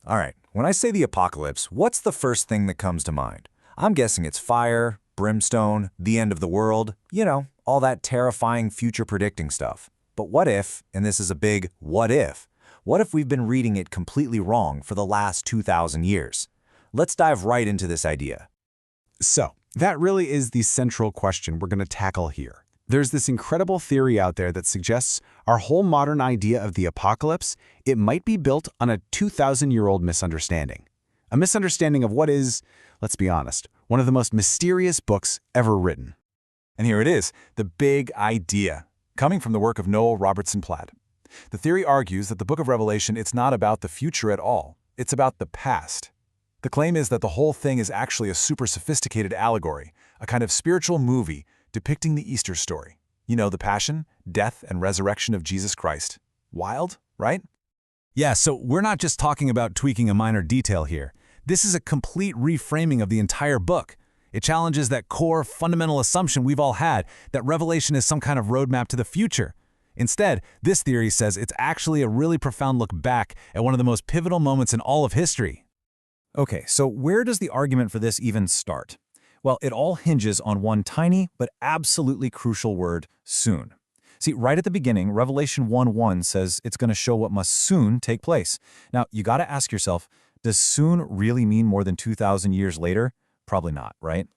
All right, when I say the apocalypse, what's the first thing that comes to mind? I'm guessing it's fire, brimstone, the end of the world, all that terrifying future-predicting stuff. But what if, and this is a big what if we've been reading it completely wrong for the last 2,000 years? Let's dive right into this idea. So, that really is the central question we're going to tackle here. There's this incredible theory out there that suggests our whole modern idea of the apocalypse, it might be built on a 2,000-year-old misunderstanding. A misunderstanding of what is, let's be honest, one of the most mysterious books ever written. And here it is, the big idea, coming from the work of Noel Robertson Platt. The theory argues that the book of Revelation, it's not about the future at all. It's about the past. The claim is that the whole thing is actually a super sophisticated allegory, a kind of spiritual movie depicting the Easter story. The passion, death, and resurrection of Jesus Christ. Wild, right? Yeah, so we're not just talking about tweaking a minor detail here. This is a complete reframing of the entire book. It challenges that core, fundamental assumption we've all had, that Revelation is some kind of roadmap to the future. Instead, this theory says it's actually a really profound look back at one of the most pivotal moments in all of history. Okay, so where does the argument for this even start? Well, it all hinges on one tiny but absolutely crucial word, soon. See, right at the beginning, Revelation 1:1 says it's going to show what must soon take place. Now, you got to ask yourself, does soon really mean more than 2,000 years later? Probably not, right?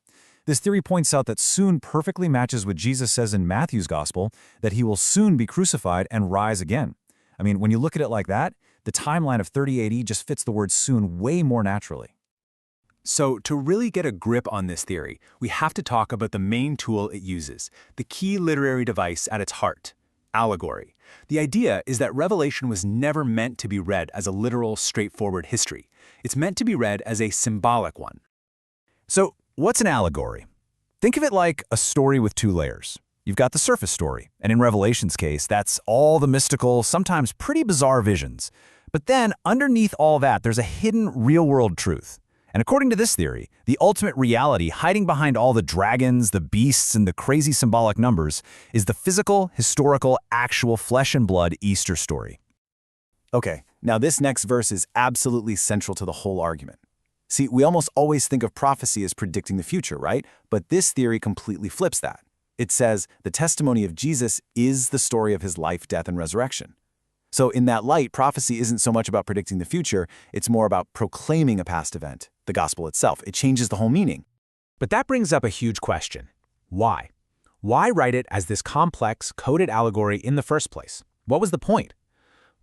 This theory points out that soon perfectly matches what Jesus says in Matthew's gospel, that he will soon be crucified and rise again. I mean, when you look at it like that, the timeline of 30 AD just fits the word soon way more naturally. So, to really get a grip on this theory, we have to talk about the main tool it uses, the key literary device at its heart, allegory. The idea is that Revelation was never meant to be read as a literal, straightforward history. It's meant to be read as a symbolic one. So, what's an allegory? Think of it like a story with two layers. You've got the surface story, and in Revelation's case, that's all the mystical, sometimes pretty bizarre visions. But then, underneath all that, there's a hidden real-world truth. And according to this theory, the ultimate reality hiding behind all the dragons, the beasts, and the crazy symbolic numbers is the physical, historical, actual flesh and blood Easter story. Okay, now this next verse is absolutely central to the whole argument. See, we almost always think of prophecy as predicting the future, right? But this theory completely flips that. It says the testimony of Jesus is the story of his life, death, and resurrection. So in that light, prophecy isn't so much about predicting the future, it's more about proclaiming a past event, the gospel itself. It changes the whole meaning. But that brings up a huge question. Why? Why write it as this complex, coded allegory in the first place? What was the point?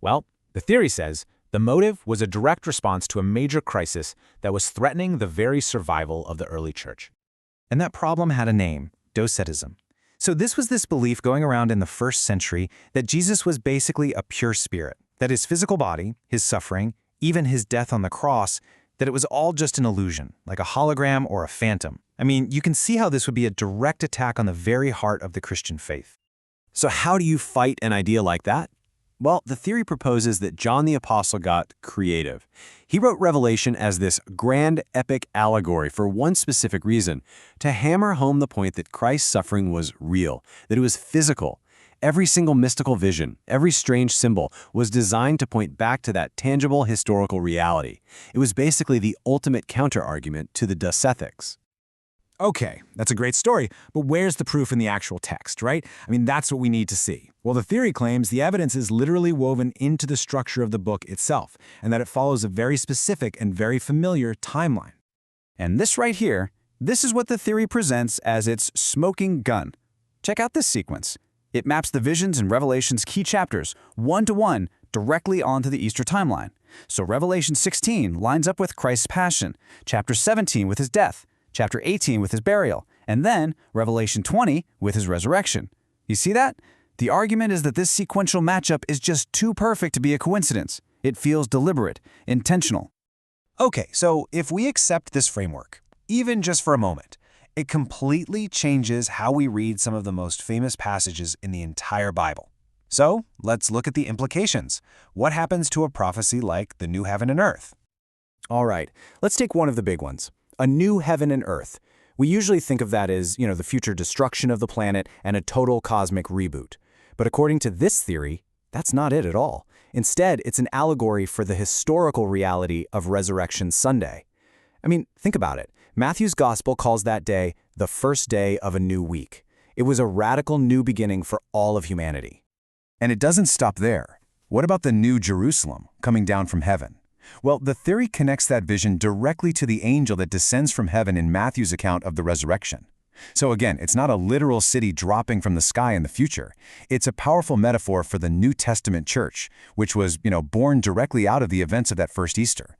Well, the theory says the motive was a direct response to a major crisis that was threatening the very survival of the early church. And that problem had a name, docetism. So this was this belief going around in the first century that Jesus was basically a pure spirit, that his physical body, his suffering, even his death on the cross, that it was all just an illusion, like a hologram or a phantom. I mean, you can see how this would be a direct attack on the very heart of the Christian faith. So how do you fight an idea like that? Well, the theory proposes that John the Apostle got creative. He wrote Revelation as this grand epic allegory for one specific reason, to hammer home the point that Christ's suffering was real, that it was physical. Every single mystical vision, every strange symbol was designed to point back to that tangible historical reality. It was basically the ultimate counter-argument to the docetic. Okay, that's a great story, but where's the proof in the actual text, right? I mean, that's what we need to see. Well, the theory claims the evidence is literally woven into the structure of the book itself, and that it follows a very specific and very familiar timeline. And this right here, this is what the theory presents as its smoking gun. Check out this sequence. It maps the visions in Revelation's key chapters, one-to-one, directly onto the Easter timeline. So Revelation 16 lines up with Christ's passion, chapter 17 with his death, chapter 18 with his burial, and then Revelation 20 with his resurrection. You see that? The argument is that this sequential matchup is just too perfect to be a coincidence. It feels deliberate, intentional. Okay, so if we accept this framework, even just for a moment, it completely changes how we read some of the most famous passages in the entire Bible. So let's look at the implications. What happens to a prophecy like the new heaven and earth? All right, let's take one of the big ones. A new heaven and earth. We usually think of that as, the future destruction of the planet and a total cosmic reboot. But according to this theory, that's not it at all. Instead, it's an allegory for the historical reality of Resurrection Sunday. I mean, think about it. Matthew's Gospel calls that day the first day of a new week. It was a radical new beginning for all of humanity. And it doesn't stop there. What about the New Jerusalem coming down from heaven? Well, the theory connects that vision directly to the angel that descends from heaven in Matthew's account of the resurrection. So again, it's not a literal city dropping from the sky in the future. It's a powerful metaphor for the New Testament church, which was, born directly out of the events of that first Easter.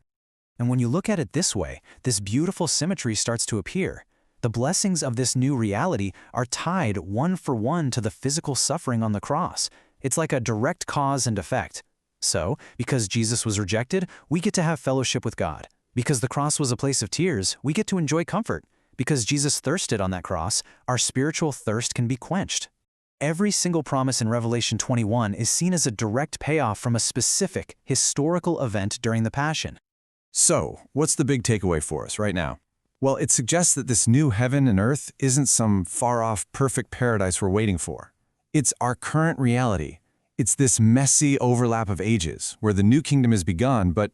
And when you look at it this way, this beautiful symmetry starts to appear. The blessings of this new reality are tied one for one to the physical suffering on the cross. It's like a direct cause and effect. So, because Jesus was rejected, we get to have fellowship with God. Because the cross was a place of tears, we get to enjoy comfort. Because Jesus thirsted on that cross, our spiritual thirst can be quenched. Every single promise in Revelation 21 is seen as a direct payoff from a specific, historical event during the Passion. So, what's the big takeaway for us right now? Well, it suggests that this new heaven and earth isn't some far-off, perfect paradise we're waiting for. It's our current reality. It's this messy overlap of ages, where the new kingdom has begun, but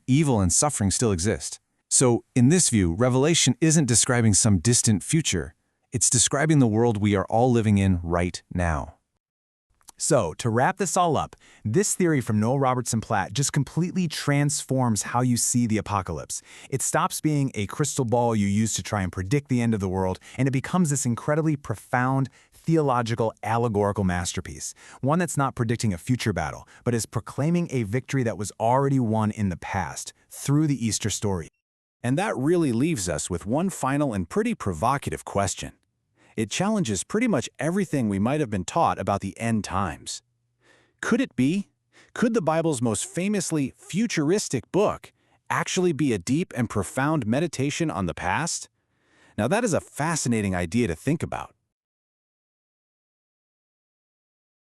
evil and suffering still exist. So, in this view, Revelation isn't describing some distant future. It's describing the world we are all living in right now. So, to wrap this all up, this theory from Noel Robertson Platt just completely transforms how you see the apocalypse. It stops being a crystal ball you use to try and predict the end of the world, and it becomes this incredibly profound, theological, allegorical masterpiece. One that's not predicting a future battle, but is proclaiming a victory that was already won in the past, through the Easter story. And that really leaves us with one final and pretty provocative question. It challenges pretty much everything we might have been taught about the end times. Could it be? Could the Bible's most famously futuristic book actually be a deep and profound meditation on the past? Now that is a fascinating idea to think about.